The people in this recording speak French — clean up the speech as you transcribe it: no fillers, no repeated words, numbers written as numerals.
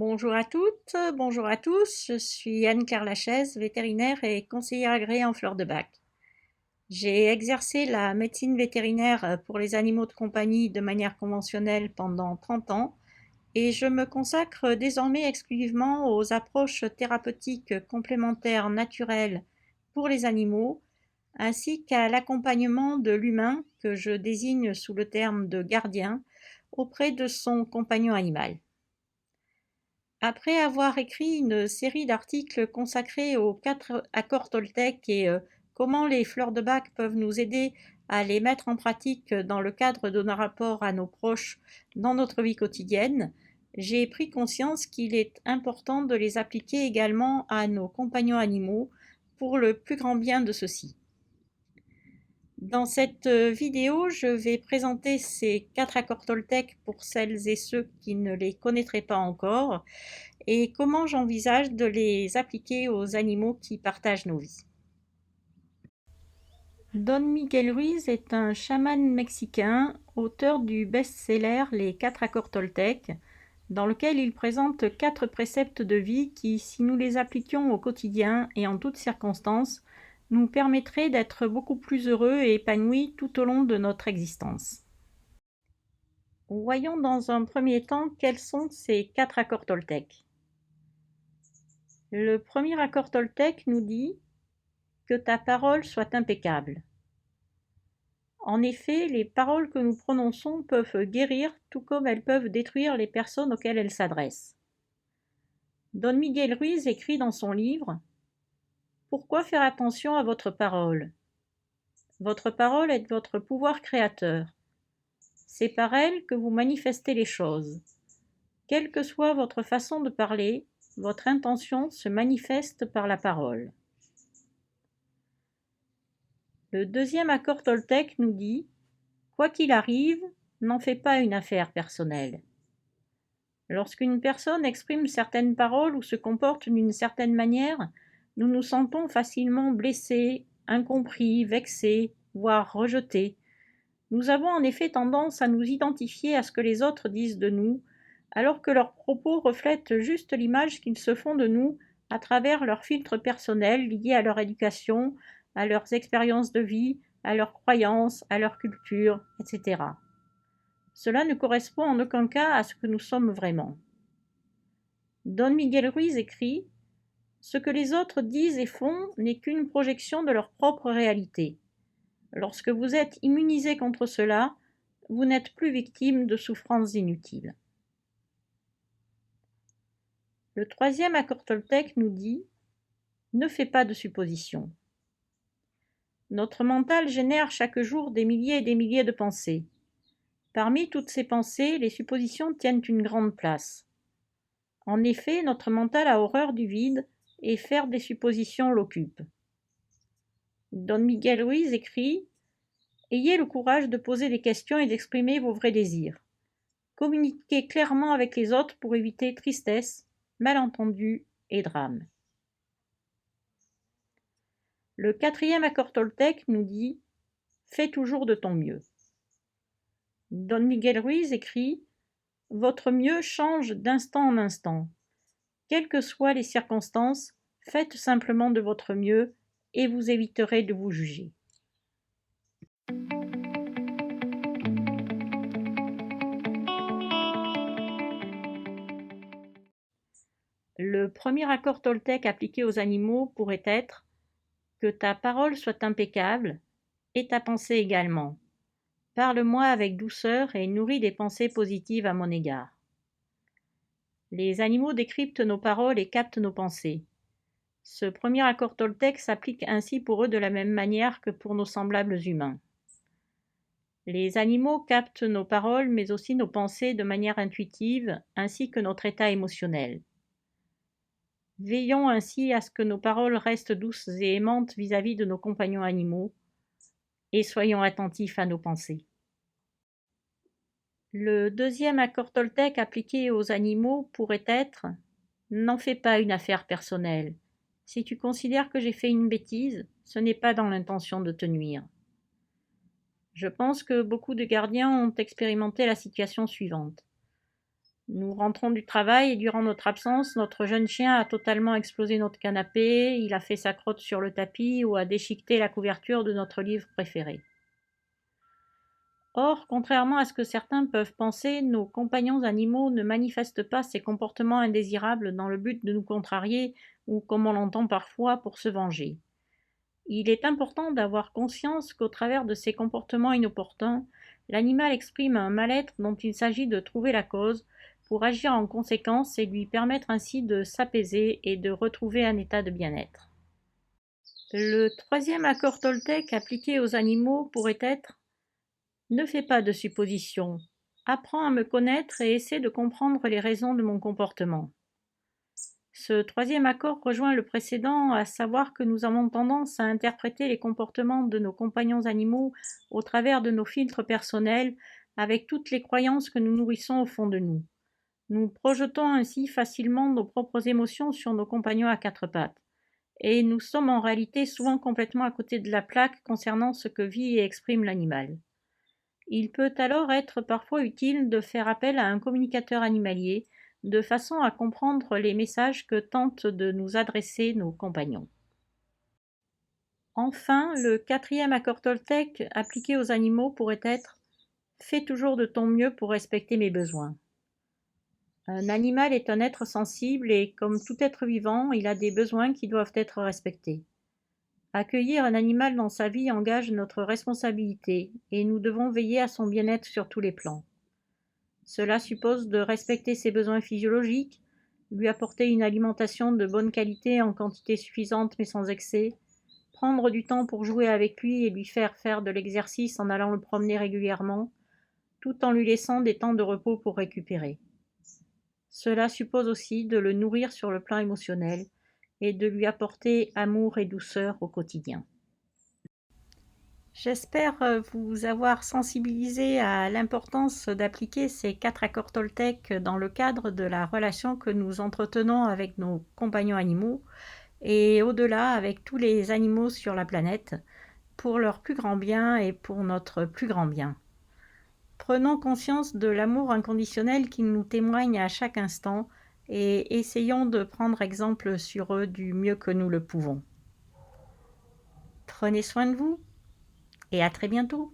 Bonjour à toutes, bonjour à tous, je suis Anne-Claire Lachaise, vétérinaire et conseillère agréée en fleurs de bac. J'ai exercé la médecine vétérinaire pour les animaux de compagnie de manière conventionnelle pendant 30 ans et je me consacre désormais exclusivement aux approches thérapeutiques complémentaires naturelles pour les animaux ainsi qu'à l'accompagnement de l'humain que je désigne sous le terme de gardien auprès de son compagnon animal. Après avoir écrit une série d'articles consacrés aux 4 accords Toltec et comment les fleurs de bac peuvent nous aider à les mettre en pratique dans le cadre de nos rapports à nos proches dans notre vie quotidienne, j'ai pris conscience qu'il est important de les appliquer également à nos compagnons animaux pour le plus grand bien de ceux-ci. Dans cette vidéo, je vais présenter ces 4 accords Toltec pour celles et ceux qui ne les connaîtraient pas encore et comment j'envisage de les appliquer aux animaux qui partagent nos vies. Don Miguel Ruiz est un chaman mexicain, auteur du best-seller Les 4 accords Toltec, dans lequel il présente 4 préceptes de vie qui, si nous les appliquions au quotidien et en toutes circonstances, nous permettraient d'être beaucoup plus heureux et épanouis tout au long de notre existence. Voyons dans un premier temps quels sont ces 4 accords Toltec. Le premier accord Toltec nous dit « Que ta parole soit impeccable ». En effet, les paroles que nous prononçons peuvent guérir tout comme elles peuvent détruire les personnes auxquelles elles s'adressent. Don Miguel Ruiz écrit dans son livre « Pourquoi faire attention à votre parole ? Votre parole est votre pouvoir créateur. C'est par elle que vous manifestez les choses. Quelle que soit votre façon de parler, votre intention se manifeste par la parole. » Le deuxième accord Toltec nous dit « Quoi qu'il arrive, n'en fais pas une affaire personnelle. » Lorsqu'une personne exprime certaines paroles ou se comporte d'une certaine manière, nous nous sentons facilement blessés, incompris, vexés, voire rejetés. Nous avons en effet tendance à nous identifier à ce que les autres disent de nous, alors que leurs propos reflètent juste l'image qu'ils se font de nous à travers leurs filtres personnels liés à leur éducation, à leurs expériences de vie, à leurs croyances, à leur culture, etc. Cela ne correspond en aucun cas à ce que nous sommes vraiment. Don Miguel Ruiz écrit « Ce que les autres disent et font n'est qu'une projection de leur propre réalité. Lorsque vous êtes immunisé contre cela, vous n'êtes plus victime de souffrances inutiles. » Le troisième accord Toltec nous dit « Ne fais pas de suppositions. » Notre mental génère chaque jour des milliers et des milliers de pensées. Parmi toutes ces pensées, les suppositions tiennent une grande place. En effet, notre mental a horreur du vide et faire des suppositions l'occupe. Don Miguel Ruiz écrit « Ayez le courage de poser des questions et d'exprimer vos vrais désirs. Communiquez clairement avec les autres pour éviter tristesse, malentendus et drames. » Le quatrième accord Toltec nous dit « Fais toujours de ton mieux. » Don Miguel Ruiz écrit « Votre mieux change d'instant en instant. Quelles que soient les circonstances, faites simplement de votre mieux et vous éviterez de vous juger. » Le premier accord Toltec appliqué aux animaux pourrait être « Que ta parole soit impeccable et ta pensée également. Parle-moi avec douceur et nourris des pensées positives à mon égard. » Les animaux décryptent nos paroles et captent nos pensées. Ce premier accord Toltec s'applique ainsi pour eux de la même manière que pour nos semblables humains. Les animaux captent nos paroles mais aussi nos pensées de manière intuitive ainsi que notre état émotionnel. Veillons ainsi à ce que nos paroles restent douces et aimantes vis-à-vis de nos compagnons animaux et soyons attentifs à nos pensées. Le deuxième accord Toltec appliqué aux animaux pourrait être « N'en fais pas une affaire personnelle. Si tu considères que j'ai fait une bêtise, ce n'est pas dans l'intention de te nuire. » Je pense que beaucoup de gardiens ont expérimenté la situation suivante. Nous rentrons du travail et durant notre absence, notre jeune chien a totalement explosé notre canapé, il a fait sa crotte sur le tapis ou a déchiqueté la couverture de notre livre préféré. Or, contrairement à ce que certains peuvent penser, nos compagnons animaux ne manifestent pas ces comportements indésirables dans le but de nous contrarier ou, comme on l'entend parfois, pour se venger. Il est important d'avoir conscience qu'au travers de ces comportements inopportuns, l'animal exprime un mal-être dont il s'agit de trouver la cause pour agir en conséquence et lui permettre ainsi de s'apaiser et de retrouver un état de bien-être. Le troisième accord Toltec appliqué aux animaux pourrait être: ne fais pas de suppositions, apprends à me connaître et essaie de comprendre les raisons de mon comportement. Ce troisième accord rejoint le précédent, à savoir que nous avons tendance à interpréter les comportements de nos compagnons animaux au travers de nos filtres personnels, avec toutes les croyances que nous nourrissons au fond de nous. Nous projetons ainsi facilement nos propres émotions sur nos compagnons à quatre pattes, et nous sommes en réalité souvent complètement à côté de la plaque concernant ce que vit et exprime l'animal. Il peut alors être parfois utile de faire appel à un communicateur animalier, de façon à comprendre les messages que tentent de nous adresser nos compagnons. Enfin, le quatrième accord Toltec appliqué aux animaux pourrait être: fais toujours de ton mieux pour respecter mes besoins. Un animal est un être sensible et, comme tout être vivant, il a des besoins qui doivent être respectés. Accueillir un animal dans sa vie engage notre responsabilité et nous devons veiller à son bien-être sur tous les plans. Cela suppose de respecter ses besoins physiologiques, lui apporter une alimentation de bonne qualité en quantité suffisante mais sans excès, prendre du temps pour jouer avec lui et lui faire faire de l'exercice en allant le promener régulièrement, tout en lui laissant des temps de repos pour récupérer. Cela suppose aussi de le nourrir sur le plan émotionnel et de lui apporter amour et douceur au quotidien. J'espère vous avoir sensibilisé à l'importance d'appliquer ces 4 accords Toltec dans le cadre de la relation que nous entretenons avec nos compagnons animaux et au-delà avec tous les animaux sur la planète, pour leur plus grand bien et pour notre plus grand bien. Prenons conscience de l'amour inconditionnel qu'ils nous témoignent à chaque instant et essayons de prendre exemple sur eux du mieux que nous le pouvons. Prenez soin de vous et à très bientôt.